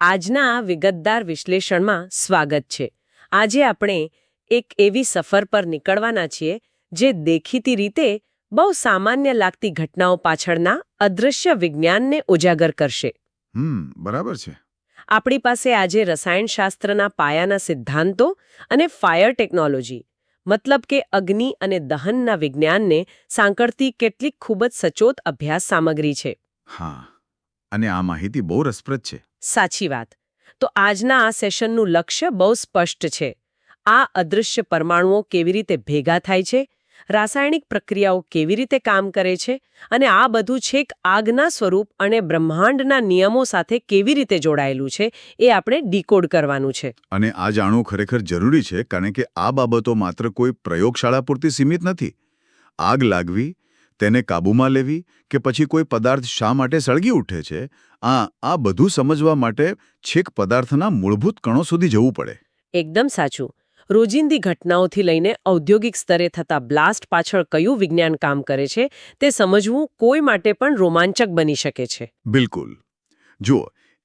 આજના આ વિગતદાર વિશ્લેષણમાં સ્વાગત છે. આજે આપણે એક એવી સફર પર નીકળવાના છીએ જે દેખીતી રીતે બહુ સામાન્ય લાગતી ઘટનાઓ પાછળના અદૃશ્ય વિજ્ઞાનને ઉજાગર કરશે. બરાબર છે. આપણી પાસે આજે રસાયણશાસ્ત્રના પાયાના સિદ્ધાંતો અને ફાયર ટેકનોલોજી મતલબ કે અગ્નિ અને દહનના વિજ્ઞાનને સાંકળતી કેટલીક ખૂબ જ સચોટ અભ્યાસ સામગ્રી છે. હા, અને આ માહિતી બહુ રસપ્રદ છે. સાચી વાત. તો આજના આ સેશનનું લક્ષ્ય બહુ સ્પષ્ટ છે. આ અદૃશ્ય પરમાણુઓ કેવી રીતે ભેગા થાય છે, રાસાયણિક પ્રક્રિયાઓ કેવી રીતે કામ કરે છે અને આ બધું છેક આગના સ્વરૂપ અને બ્રહ્માંડના નિયમો સાથે કેવી રીતે જોડાયેલું છે એ આપણે ડીકોડ કરવાનું છે. અને આ જાણવું ખરેખર જરૂરી છે, કારણ કે આ બાબતો માત્ર કોઈ પ્રયોગશાળા પૂરતી સીમિત નથી. આગ લાગવી, તેને કાબૂમાં લેવી કે પછી કોઈ પદાર્થ શા માટે સળગી ઉઠે છે, આ બધું સમજવા માટે છેક પદાર્થના મૂળભૂત કણો સુધી જવું પડે. એકદમ સાચું. રોજિંદી ઘટનાઓથી લઈને ઔદ્યોગિક સ્તરે થતા બ્લાસ્ટ પાછળ કયું વિજ્ઞાન કામ કરે છે તે સમજવું કોઈ માટે પણ રોમાંચક બની શકે છે. બિલકુલ. જુઓ,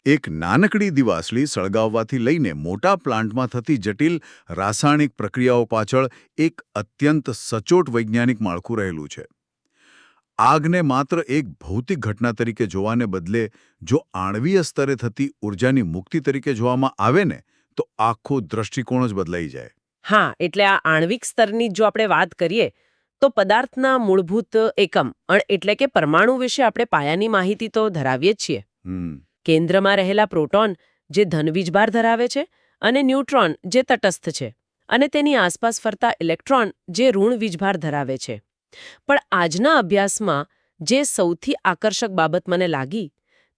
એક નાનકડી દિવાસળી સળગાવવાથી લઈને મોટા પ્લાન્ટમાં થતી જટિલ રાસાયણિક પ્રક્રિયાઓ પાછળ એક અત્યંત સચોટ વૈજ્ઞાનિક માળખું રહેલું છે. આગને માત્ર એક ભૌતિક ઘટના તરીકે જોવાને બદલે જો આણ્વીય સ્તરે થતી ઊર્જાની મુક્તિ તરીકે જોવામાં આવે ને, તો આખો દૃષ્ટિકોણ જ બદલાઈ જાય. હા, એટલે આ આણ્વિક સ્તરની જો આપણે વાત કરીએ તો પદાર્થના મૂળભૂત એકમ એટલે કે પરમાણુ વિશે આપણે પાયાની માહિતી તો ધરાવીએ જ છીએ. કેન્દ્રમાં રહેલા પ્રોટોન જે ધન વીજભાર ધરાવે છે અને ન્યુટ્રોન જે તટસ્થ છે અને તેની આસપાસ ફરતા ઇલેક્ટ્રોન જે ઋણ વીજભાર ધરાવે છે. પણ આજના અભ્યાસમાં જે સૌથી આકર્ષક બાબત મને લાગી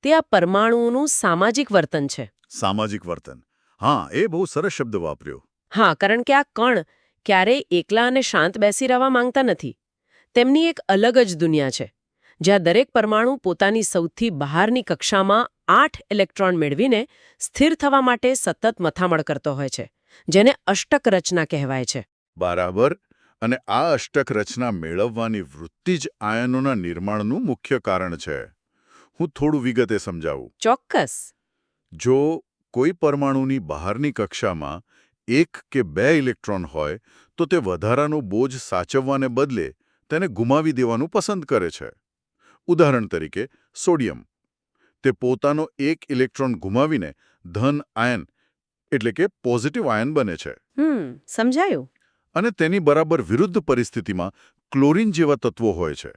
તે આ પરમાણુઓનું સામાજિક વર્તન છે. સામાજિક વર્તન. હા, એ બહુ સરસ શબ્દ વાપર્યો. હા, કારણ કે આ કણ ક્યારેય એકલા અને શાંત બેસી રહેવા માંગતા નથી. તેમની એક અલગ જ દુનિયા છે જ્યાં દરેક પરમાણુ પોતાની સૌથી બહારની કક્ષામાં 8 ઇલેક્ટ્રોન મેળવીને સ્થિર થવા માટે સતત મથામણ કરતો હોય છે, જેને અષ્ટક રચના કહેવાય છે. બરાબર. અને આ અષ્ટક રચના મેળવવાની વૃત્તિ જ આયનોના નિર્માણનું મુખ્ય કારણ છે. હું થોડું વિગતે સમજાવું. ચોક્કસ. જો કોઈ પરમાણુની બહારની કક્ષામાં 1 કે 2 ઇલેક્ટ્રોન હોય તો તે વધારાનો બોજ સાચવવાને બદલે તેને ગુમાવી દેવાનું પસંદ કરે છે. ઉદાહરણ તરીકે સોડિયમ. તે પોતાનો 1 ઇલેક્ટ્રોન ગુમાવીને ધન આયન એટલે કે પોઝિટિવ આયન બને છે. સમજાયું. અને તેની બરાબર વિરુદ્ધ પરિસ્થિતિમાં ક્લોરીન જેવા તત્વો હોય છે,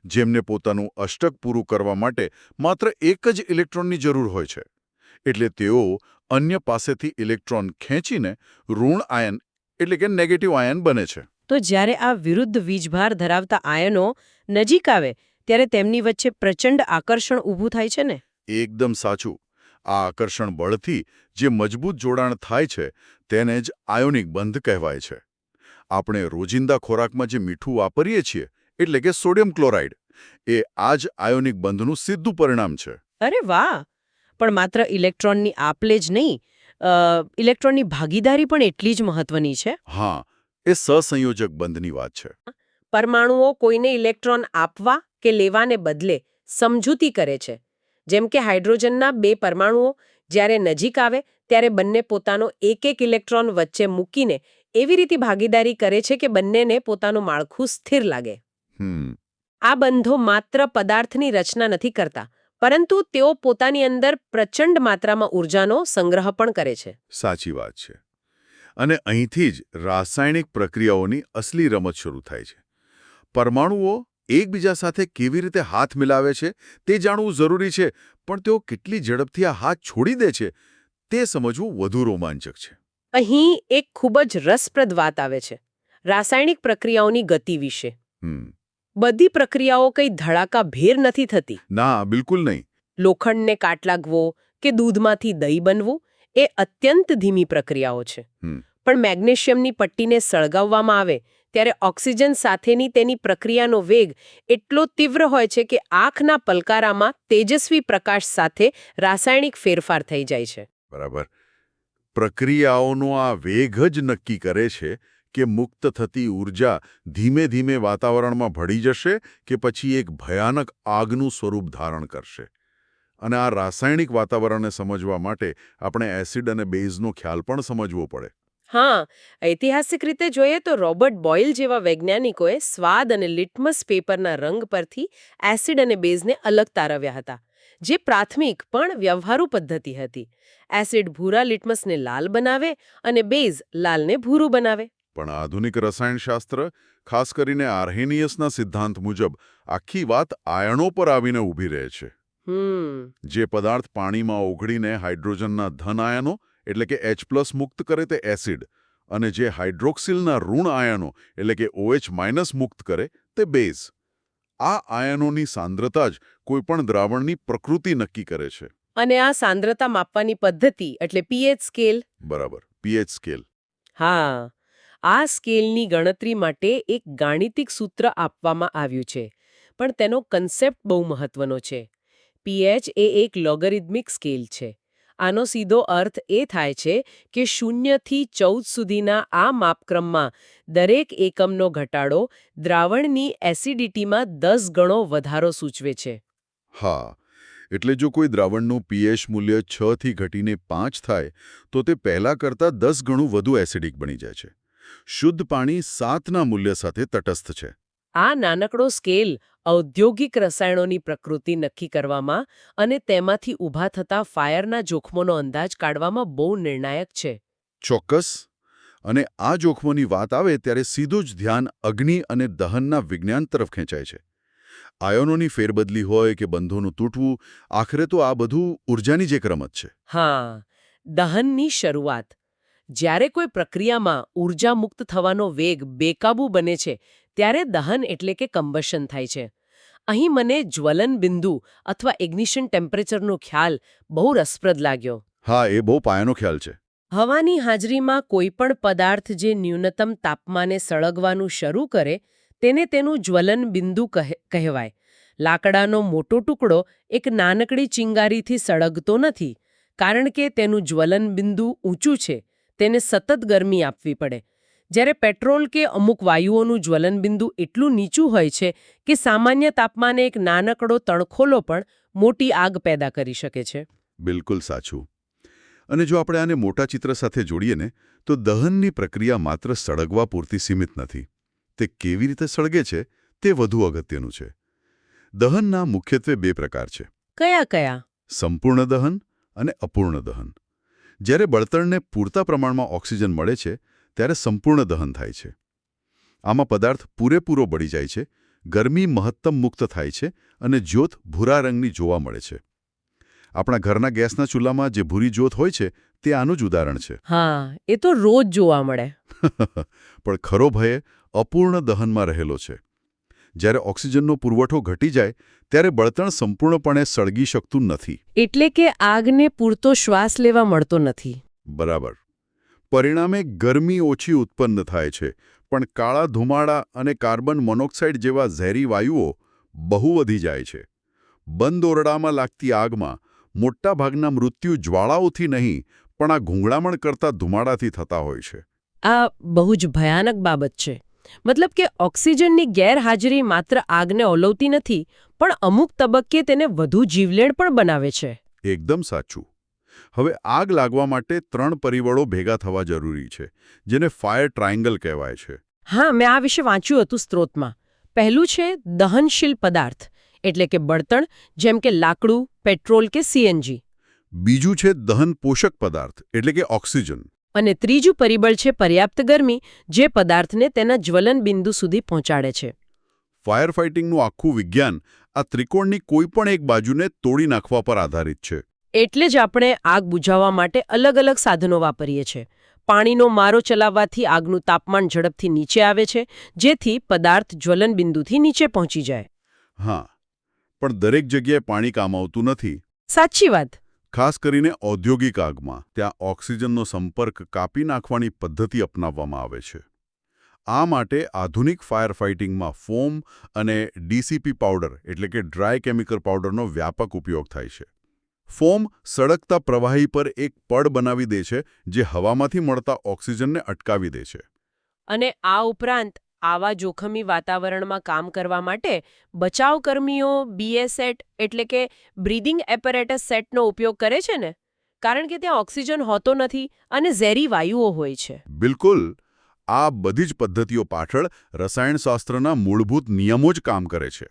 જેમને પોતાનું અષ્ટક પૂરું કરવા માટે માત્ર 1 જ ઇલેક્ટ્રોનની જરૂર હોય છે. એટલે તેઓ અન્ય પાસેથી ઇલેક્ટ્રોન ખેંચીને ઋણ આયન એટલે કે નેગેટિવ આયન બને છે. તો જ્યારે આ વિરુદ્ધ વીજભાર ધરાવતા આયનો નજીક આવે ત્યારે તેમની વચ્ચે પ્રચંડ આકર્ષણ ઊભું થાય છે ને? એકદમ સાચું. આ આકર્ષણ બળથી જે મજબૂત જોડાણ થાય છે તેને જ આયોનિક બંધ કહેવાય છે. આપણે રોજિંદા ખોરાકમાં જે મીઠું વાપરીએ છીએ એટલે કે સોડિયમ ક્લોરાઇડ, એ આ જ આયોનિક બંધનું સીધું પરિણામ છે. અરે વાહ! પણ માત્ર ઇલેક્ટ્રોનની આપ-લે જ નહીં, ઇલેક્ટ્રોનની ભાગીદારી પણ એટલી જ મહત્વની છે. હા, એ સહસંયોજક બંધની વાત છે. પરમાણુઓ કોઈને ઇલેક્ટ્રોન આપવા કે લેવાને બદલે સમજૂતી કરે છે. જેમ કે હાઇડ્રોજનના 2 પરમાણુઓ જ્યારે નજીક આવે ત્યારે બંને પોતાનો 1 ઇલેક્ટ્રોન વચ્ચે મૂકીને એવી રીતે ભાગીદારી કરે છે કે બંનેને પોતાનું માળખું સ્થિર લાગે. આ બંધો માત્ર પદાર્થની રચના નથી કરતા, પરંતુ તેઓ પોતાની અંદર પ્રચંડ માત્રામાં ઊર્જાનો સંગ્રહ પણ કરે છે. સાચી વાત છે. અને અહીંથી જ રાસાયણિક પ્રક્રિયાઓની અસલી રમત શરૂ થાય છે. પરમાણુઓ એકબીજા સાથે કેવી રીતે હાથ મિલાવે છે તે જાણવું જરૂરી છે, પણ તેઓ કેટલી ઝડપથી આ હાથ છોડી દે છે તે સમજવું વધુ રોમાંચક છે. અહીં એક ખૂબ જ રસપ્રદ વાત આવે છે, રાસાયણિક પ્રક્રિયાઓની ગતિ વિશે. બધી પ્રક્રિયાઓ કંઈ ધડાકાભેર નથી થતી. ના, બિલકુલ નહીં. લોખંડને કાટ લાગવો કે દૂધમાંથી દહીં બનવું એ અત્યંત ધીમી પ્રક્રિયાઓ છે. પણ મેગ્નેશિયમની પટ્ટીને સળગાવવામાં આવે ત્યારે ઓક્સિજન સાથેની તેની પ્રક્રિયાનો વેગ એટલો તીવ્ર હોય છે કે આંખના પલકારામાં તેજસ્વી પ્રકાશ સાથે રાસાયણિક ફેરફાર થઈ જાય છે. બરાબર. પ્રક્રિયાઓનો આ વેગ જ નક્કી કરે છે કે મુક્ત થતી ઊર્જા ધીમે ધીમે વાતાવરણમાં ભળી જશે કે પછી એક ભયાનક આગનું સ્વરૂપ ધારણ કરશે. અને આ રાસાયણિક વાતાવરણને સમજવા માટે આપણે એસિડ અને બેઝનો ખ્યાલ પણ સમજવો પડે. હા, ઐતિહાસિક રીતે જોઈએ તો રોબર્ટ બોઇલ જેવા વૈજ્ઞાનિકોએ સ્વાદ અને લિટમસ પેપરના રંગ પરથી એસિડ અને બેઝને અલગ તારવ્યા હતા, જે પ્રાથમિક પણ વ્યવહારુ પદ્ધતિ હતી. એસિડ ભૂરા લિટમસને લાલ બનાવે અને બેઝ લાલને ભૂરું બનાવે. પણ આધુનિક રસાયણશાસ્ત્ર, ખાસ કરીને આર્હેનિયસના સિદ્ધાંત મુજબ, આખી વાત આયણો પર આવીને ઊભી રહે છે. જે પદાર્થ પાણીમાં ઓગળીને હાઇડ્રોજનના ધન આયનો એટલે કે H+ મુક્ત કરે તે એસિડ, અને જે હાઇડ્રોક્સિલના ઋણ આયનો એટલે કે OH- મુક્ત કરે તે બેઝ. આ આયનોની સાંદ્રતા જ કોઈપણ દ્રાવણની પ્રકૃતિ નક્કી કરે છે. અને આ સાંદ્રતા માપવાની પદ્ધતિ એટલે pH સ્કેલ. બરાબર, pH સ્કેલ. હા, આ સ્કેલની ગણતરી માટે એક ગાણિતિક સૂત્ર આપવામાં આવ્યું છે, પણ તેનો કન્સેપ્ટ બહુ મહત્વનો છે. pH એ એક લોગરિધમિક સ્કેલ છે. આનો સીધો અર્થ એ થાય છે કે 0 થી 14 સુધીના આ માપક્રમમાં દરેક એકમનો ઘટાડો દ્રાવણની એસિડિટીમાં 10 ગણો વધારો સૂચવે છે. હા, એટલે જો કોઈ દ્રાવણનું pH મૂલ્ય 6 થી ઘટીને 5 થાય તો તે પહેલા કરતાં 10 ગણું વધુ એસિડિક બની જાય છે. શુદ્ધ પાણી 7ના મૂલ્ય સાથે તટસ્થ છે. આ નાનકડો સ્કેલ ઔદ્યોગિક રસાયણોની પ્રકૃતિ નક્કી કરવામાં અને તેમાંથી ઊભા થતા ફાયરના જોખમોનો અંદાજ કાઢવામાં બહુ નિર્ણાયક છે. ચોક્કસ. અને આ જોખમોની વાત આવે ત્યારે સીધું જ ધ્યાન અગ્નિ અને દહનના વિજ્ઞાન તરફ ખેંચાય છે. આયનોની ફેરબદલી હોય કે બંધોનું તૂટવું, આખરે તો આ બધું ઊર્જાની જ એક રમત છે. હા, દહનની શરૂઆત. જ્યારે કોઈ પ્રક્રિયામાં ઊર્જા મુક્ત થવાનો વેગ બેકાબૂ બને છે, ત્યારે દહન એટલે કે કમ્બશન થાય છે. અહીં મને જ્વલન બિંદુ અથવા ઇગ્નિશન ટેમ્પરેચરનો ખ્યાલ બહુ રસપ્રદ લાગ્યો. હા, એ બહુ પાયાનો ખ્યાલ છે. હવાની હાજરીમાં કોઈપણ પદાર્થ જે ન્યૂનતમ તાપમાને સળગવાનું શરૂ કરે તેને તેનું જ્વલન બિંદુ કહેવાય. લાકડાનો મોટો ટુકડો એક નાનકડી ચિંગારીથી સળગતો નથી, કારણ કે તેનું જ્વલન બિંદુ ઊંચું છે, તેને સતત ગરમી આપવી પડે. જ્યારે પેટ્રોલ કે અમુક વાયુઓનું જ્વલનબિંદુ એટલું નીચું હોય છે કે સામાન્ય તાપમાને એક નાનકડો તણખોલો પણ મોટી આગ પેદા કરી શકે છે. બિલકુલ સાચું. અને જો આપણે આને મોટા ચિત્ર સાથે જોડીએ ને, તો દહનની પ્રક્રિયા માત્ર સળગવા પૂરતી સીમિત નથી. તે કેવી રીતે સળગે છે તે વધુ અગત્યનું છે. દહનના મુખ્યત્વે 2 પ્રકાર છે. કયા કયા? સંપૂર્ણ દહન અને અપૂર્ણ દહન. જ્યારે બળતણને પૂરતા પ્રમાણમાં ઓક્સિજન મળે છે ત્યારે સંપૂર્ણ દહન થાય છે. આમાં પદાર્થ પૂરેપૂરો બળી જાય છે, ગરમી મહત્તમ મુક્ત થાય છે અને જ્યોત ભૂરા રંગની જોવા મળે છે. આપણા ઘરના ગેસના ચૂલામાં જે ભૂરી જ્યોત હોય છે તે આનું જ ઉદાહરણ છે. હા, એ તો રોજ જોવા મળે. પણ ખરો ભય અપૂર્ણ દહનમાં રહેલો છે. જ્યારે ઓક્સિજનનો પુરવઠો ઘટી જાય ત્યારે બળતણ સંપૂર્ણપણે સળગી શકતું નથી. એટલે કે આગને પૂરતો શ્વાસ લેવા મળતો નથી. બરાબર. પરિણામે ગરમી ઓછી ઉત્પન્ન થાય છે, પણ કાળા ધુમાડા અને કાર્બન મોનોક્સાઇડ જેવા ઝેરી વાયુઓ બહુ વધી જાય છે. બંધ ઓરડામાં લાગતી આગમાં મોટાભાગના મૃત્યુ જ્વાળાઓથી નહીં, પણ આ ગૂંગળામણ કરતા ધુમાડાથી થતા હોય છે. આ બહુ જ ભયાનક બાબત છે. મતલબ કે ઓક્સિજનની ગેરહાજરી માત્ર આગને ઓલવતી નથી, પણ અમુક તબક્કે તેને વધુ જીવલેણ પણ બનાવે છે. એકદમ સાચું. હવે આગ લાગવા માટે 3 પરિબળો ભેગા થવા જરૂરી છે, જેને ફાયર ટ્રાયંગલ કહેવાય છે. હા, મેં આ વિશે વાંચ્યું હતું સ્ત્રોતમાં. પહેલું છે દહનશીલ પદાર્થ, એટલે કે બળતણ, જેમ કે લાકડું, પેટ્રોલ કે CNG. બીજું છે દહન પોષક પદાર્થ, એટલે કે ઓક્સિજન. અને ત્રીજું પરિબળ છે પર્યાપ્ત ગરમી, જે પદાર્થને તેના જ્વલન બિંદુ સુધી પહોંચાડે છે. ફાયર ફાઇટિંગનું આખું વિજ્ઞાન આ ત્રિકોણની કોઈપણ એક બાજુને તોડી નાખવા પર આધારિત છે. એટલે જ આપણે આગ બુઝાવવા માટે અલગ અલગ સાધનો વાપરીએ છીએ. પાણીનો મારો ચલાવવાથી આગનું તાપમાન ઝડપથી નીચે આવે છે, જેથી પદાર્થ જ્વલન બિંદુથી નીચે પહોંચી જાય. હા, પણ દરેક જગ્યાએ પાણી કામ આવતું નથી. સાચી વાત. ખાસ કરીને ઔદ્યોગિક આગમાં ત્યાં ઓક્સિજનનો સંપર્ક કાપી નાખવાની પદ્ધતિ અપનાવવામાં આવે છે. આ માટે આધુનિક ફાયર ફાઇટિંગમાં ફોમ અને DCP પાવડર એટલે કે ડ્રાય કેમિકલ પાવડરનો વ્યાપક ઉપયોગ થાય છે. ફોમ સળગતા પ્રવાહી પર એક પડ બનાવી દે છે, જે હવામાંથી મળતા ઓક્સિજનને અટકાવી દે છે. અને આ ઉપરાંત આવા જોખમી વાતાવરણમાં કામ કરવા માટે બચાવકર્મીઓ BA-સેટ એટલે કે બ્રીધિંગ એપરેટસ સેટનો ઉપયોગ કરે છે ને, કારણ કે ત્યાં ઓક્સિજન હોતો નથી અને ઝેરી વાયુઓ હોય છે. બિલકુલ. આ બધી જ પદ્ધતિઓ પાછળ રસાયણશાસ્ત્રના મૂળભૂત નિયમો જ કામ કરે છે.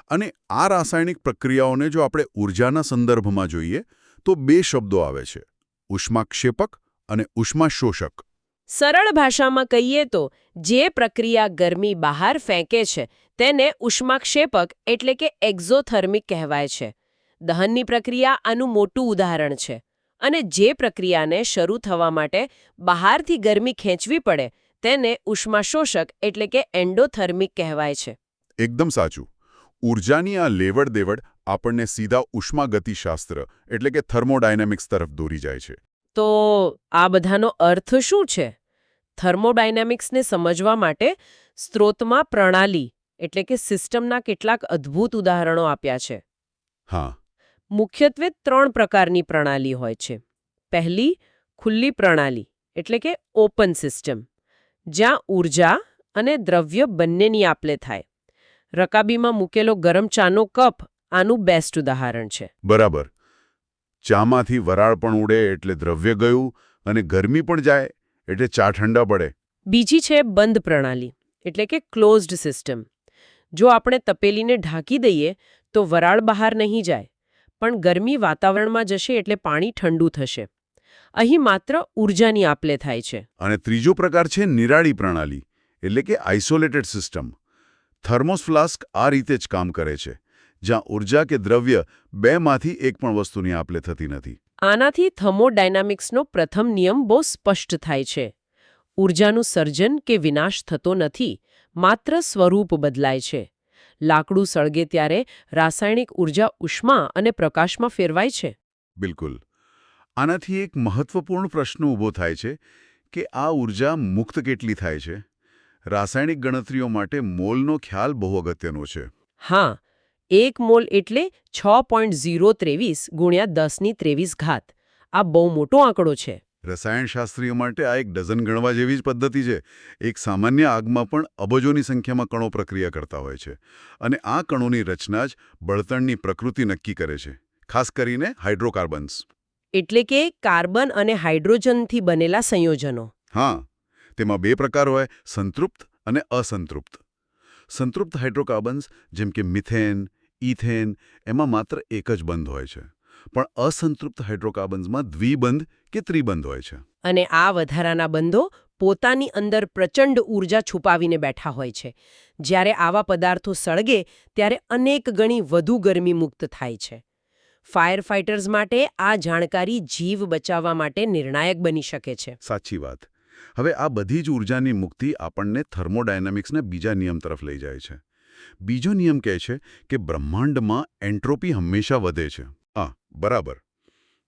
અને આ રાસાયણિક પ્રક્રિયાઓને જો આપણે ઊર્જાના સંદર્ભમાં જોઈએ તો બે શબ્દો આવે છે: ઉષ્માક્ષેપક અને ઉષ્માશોષક. સરળ ભાષામાં કહીએ તો જે પ્રક્રિયા ગરમી બહાર ફેંકે છે તેને ઉષ્માક્ષેપક એટલે કે એક્ઝોથર્મિક કહેવાય છે. દહનની પ્રક્રિયા આનું મોટું ઉદાહરણ છે. અને જે પ્રક્રિયાને શરૂ થવા માટે બહારથી ગરમી ખેંચવી પડે તેને ઉષ્માશોષક એટલે કે એન્ડોથર્મિક કહેવાય છે. એકદમ સાચું. ઊર્જાની આ લેવડ-દેવડ આપણને સીધા ઉષ્માગતિશાસ્ત્ર એટલે કે થર્મોડાયનેમિક્સ તરફ દોરી જાય છે. તો આ બધાનો અર્થ શું છે? થર્મોડાયનેમિક્સને સમજવા માટે સ્ત્રોતમાં પ્રણાલી એટલે કે સિસ્ટમના કેટલાક અદ્ભુત ઉદાહરણો આપ્યા છે. હા. મુખ્યત્વે 3 પ્રકારની પ્રણાલી હોય છે. પહેલી, ખુલ્લી પ્રણાલી એટલે કે ઓપન સિસ્ટમ, જ્યાં ઊર્જા અને દ્રવ્ય બંનેની આપ-લે થાય. રકાબીમાં મૂકેલો ગરમ ચાનો કપ આનું બેસ્ટ ઉદાહરણ છે. બરાબર. ચામાંથી વરાળ પણ ઉડે એટલે દ્રવ્ય ગયું, અને ગરમી પણ જાય એટલે ચા ઠંડા પડે. બીજી છે બંધ પ્રણાલી એટલે કે ક્લોઝડ સિસ્ટમ. જો આપણે તપેલીને ઢાંકી દઈએ તો વરાળ બહાર નહીં જાય, પણ ગરમી વાતાવરણમાં જશે એટલે પાણી ઠંડુ થશે. અહીં માત્ર ઊર્જાની આપ-લે થાય છે. અને ત્રીજો પ્રકાર છે નિરાળી પ્રણાલી એટલે કે આઇસોલેટેડ સિસ્ટમ. થર્મોસ ફ્લાસ્ક આ રીતે જ કામ કરે છે, જ્યાં ઊર્જા કે દ્રવ્ય બેમાંથી એક પણ વસ્તુની આપ-લે થતી નથી. આનાથી થર્મોડાયનામિક્સનો પ્રથમ નિયમ બહુ સ્પષ્ટ થાય છે. ઊર્જાનું સર્જન કે વિનાશ થતો નથી, માત્ર સ્વરૂપ બદલાય છે. લાકડું સળગે ત્યારે રાસાયણિક ઊર્જા ઉષ્મા અને પ્રકાશમાં ફેરવાય છે. બિલકુલ. આનાથી એક મહત્વપૂર્ણ પ્રશ્ન ઊભો થાય છે કે આ ઊર્જા મુક્ત કેટલી થાય છે? રાસાયણિક ગણતરીઓ માટે મોલનો ખ્યાલ બહુ અગત્યનો છે. હા, 1 મોલ એટલે 6.023 × 10⁻23. આ બહુ મોટો આંકડો છે. રસાયણશાસ્ત્રીઓ માટે આ એક ડઝન ગણવા જેવી જ પદ્ધતિ છે. એક સામાન્ય આગમાં પણ અબજોની સંખ્યામાં કણો પ્રક્રિયા કરતા હોય છે. અને આ કણોની રચના જ બળતણની પ્રકૃતિ નક્કી કરે છે, ખાસ કરીને હાઇડ્રોકાર્બન્સ. એટલે કે કાર્બન અને હાઇડ્રોજનથી બનેલા સંયોજનો. હા, તેમાં 2 પ્રકાર હોય: સંતૃપ્ત અને અસંતૃપ્ત. સંતૃપ્ત હાઇડ્રોકાર્બન્સ જેમ કે મિથેન, ઇથેન એમાં માત્ર એક જ બંધ હોય છે. પણ અસંતૃપ્ત હાઇડ્રોકાર્બન્સમાં દ્વિબંધ કે ત્રિબંધ હોય છે. અને આ વધારાના બંધો પોતાની અંદર પ્રચંડ ઊર્જા છુપાવીને બેઠા હોય છે. જ્યારે આવા પદાર્થો સળગે ત્યારે અનેક ગણી વધુ ગરમી મુક્ત થાય છે. ફાયર ફાઇટર્સ માટે આ જાણકારી જીવ બચાવવા માટે નિર્ણાયક બની શકે છે. સાચી વાત. હવે આ બધી જ ઊર્જાની મુક્તિ આપણને થર્મોડાયનેમિક્સના બીજા નિયમ તરફ લઈ જાય છે. બીજો નિયમ કહે છે કે બ્રહ્માંડમાં એન્ટ્રોપી હંમેશા વધે છે. બરાબર.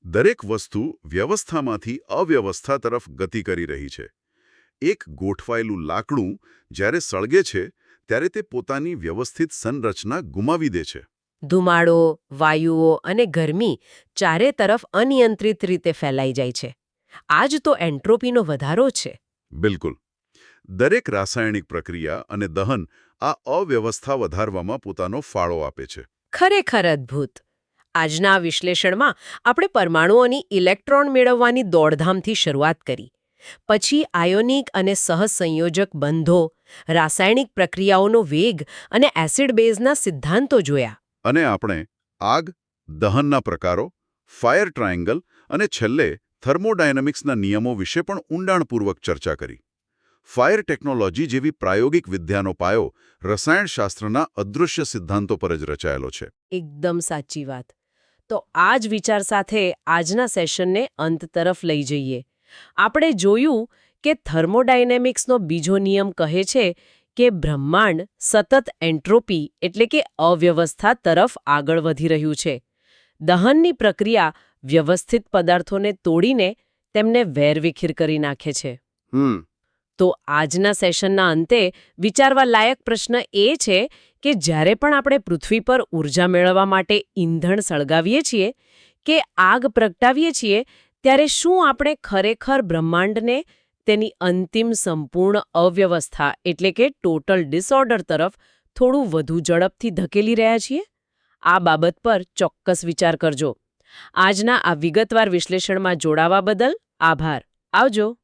દરેક વસ્તુ વ્યવસ્થામાંથી અવ્યવસ્થા તરફ ગતિ કરી રહી છે. એક ગોઠવાયેલું લાકડું જ્યારે સળગે છે ત્યારે તે પોતાની વ્યવસ્થિત સંરચના ગુમાવી દે છે. ધુમાડો, વાયુઓ અને ગરમી ચારે તરફ અનિયંત્રિત રીતે ફેલાઈ જાય છે. આ જ તો એન્ટ્રોપીનો વધારો છે. બિલકુલ. દરેક રાસાયણિક પ્રક્રિયા અને દહન આ અવ્યવસ્થા વધારવામાં પોતાનો ફાળો આપે છે. ખરેખર અદ્ભુત. આજના આ વિશ્લેષણમાં આપણે પરમાણુઓની ઇલેક્ટ્રોન મેળવવાની દોડધામથી શરૂઆત કરી. પછી આયોનિક અને સહસંયોજક બંધો, રાસાયણિક પ્રક્રિયાઓનો વેગ અને એસિડ બેઝના સિદ્ધાંતો જોયા. અને આપણે આગ, દહનના પ્રકારો, ફાયર ટ્રાયેંગલ અને છેલ્લે થર્મોડાયનેમિક્સના નિયમો વિશે પણ ઊંડાણપૂર્વક ચર્ચા કરી. ફાયર ટેકનોલોજી જેવી પ્રાયોગિક વિદ્યાનો પાયો રસાયણશાસ્ત્રના અદૃશ્ય સિદ્ધાંતો પર જ રચાયેલો છે. એકદમ સાચી વાત. તો આ જ વિચાર સાથે આજના સેશનને અંત તરફ લઈ જઈએ. આપણે જોયું કે થર્મોડાયનેમિક્સનો બીજો નિયમ કહે છે કે બ્રહ્માંડ સતત એન્ટ્રોપી એટલે કે અવ્યવસ્થા તરફ આગળ વધી રહ્યું છે. દહનની પ્રક્રિયા વ્યવસ્થિત પદાર્થોને તોડીને તેમને વેરવિખેર કરી નાખે છે. તો આજના સેશનના અંતે વિચારવા લાયક પ્રશ્ન એ છે કે જ્યારે પણ આપણે પૃથ્વી પર ઊર્જા મેળવવા માટે ઈંધણ સળગાવીએ છીએ કે આગ પ્રગટાવીએ છીએ ત્યારે શું આપણે ખરેખર બ્રહ્માંડને તેની અંતિમ સંપૂર્ણ અવ્યવસ્થા એટલે કે ટોટલ ડિસઓર્ડર તરફ થોડું વધુ ઝડપથી ધકેલી રહ્યા છીએ? આ બાબત પર ચોક્કસ વિચાર કરજો. આજના આ વિગતવાર વિશ્લેષણમાં જોડાવા બદલ આભાર. આવજો.